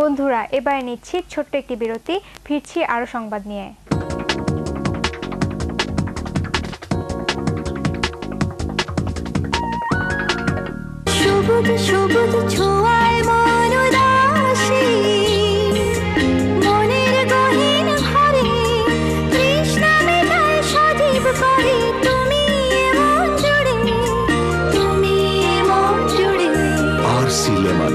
বন্ধুরা, এবারে নিচ্ছি ছোট্ট একটি বিরতি, ফিরছি আরো সংবাদ নিয়ে। সবুজ সবুজ ছোঁয়ায় মন উদাসী, মনের গহীন ঘরে তৃষ্ণা মেটায় সজীব করে তুমি মন জুড়ে, তুমি মন জুড়ে। আরসি লেমন,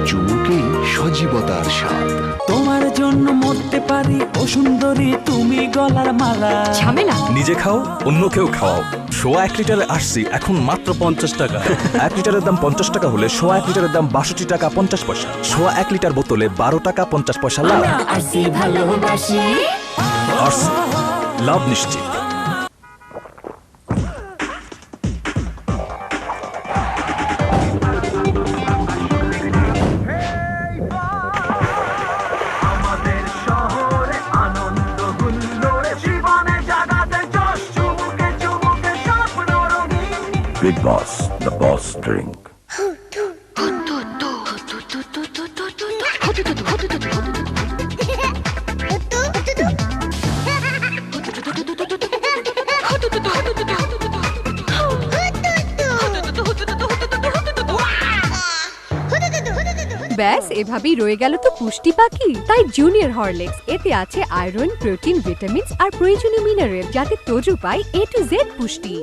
চুমুকেই সজীবতার স্বাদ। তোমার জন্য মরতে পারি ও সুন্দরী তুমি গলার মালা। ঝামেলা নিজে খাও, অন্যকেও খাওয়াও। সোয়া 1 লিটারে আরসি এখন মাত্র 50 টাকা। 1 লিটারের দাম 50 টাকা হলে সোয়া 1 লিটারের দাম 62 টাকা 50 পয়সা। সোয়া 1 লিটার বোতলে 12 টাকা 50 পয়সা লাভ। আরসি ভালোবাসি। আরসি, লাভ নিশ্চিত। Big Boss, the boss drink. ব্যাস, এভাবেই রয়ে গেল তো পুষ্টি বাকি। তাই জুনিয়র হরলিক্স, এতে আছে আয়রন, প্রোটিন, ভিটামিনস আর প্রয়োজনীয় মিনারেল, যাতে তোজো পায় A to Z পুষ্টি।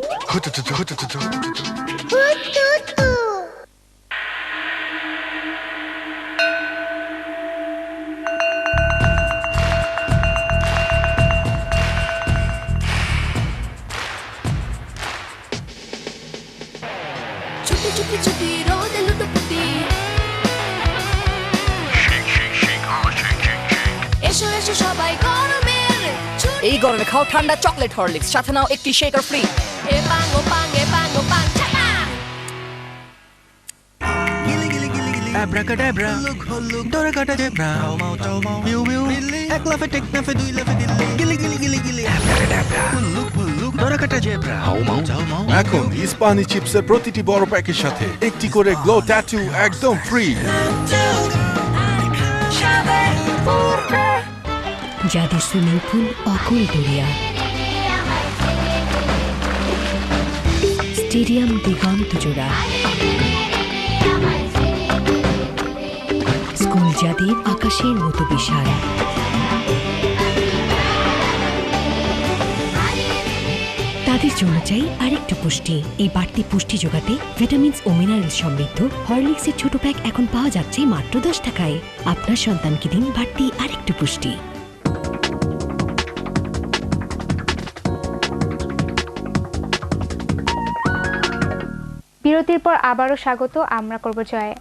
চুপি চুপি চুপি রোদে লুটোপুটি, এসো এসো সবাই গরমের ছুটি। এই গরমে খাও ঠান্ডা চকলেট হরলিক্স, সাথে নাও একটি শেকার ফ্রি। এ পাঙ্গো পাঙ্গে পাঙ্গো পাং চাকা। Abracadabra, Doracata Debra, Mew Mew, এক লাফে টেক নাফে দুই লাফে দিল্লি, গিলি গিলি গিলি গিলি, Abracadabra, Doracata Debra, এখন ইস্পানি চিপসের প্রতিটি বড় প্যাকের সাথে একটি করে গ্লো ট্যাটু একদম ফ্রি। জাদু সুইমিং পুল অকুল দরিয়া, স্টেডিয়াম দিগন্ত জোড়া, স্কুল যাদের আকাশের মতো বিশাল। তাদের জন্য চাই আরেকটু পুষ্টি। এই বাড়তি পুষ্টি যোগাতে ভিটামিনস ও মিনারেল সমৃদ্ধ হরলিক্সের ছোট প্যাক এখন পাওয়া যাচ্ছে মাত্র 10 টাকায়। আপনার সন্তানকে দিন বাড়তি আরেকটু পুষ্টি। বিরতির পর আবারও স্বাগত, আমরা করব জয়।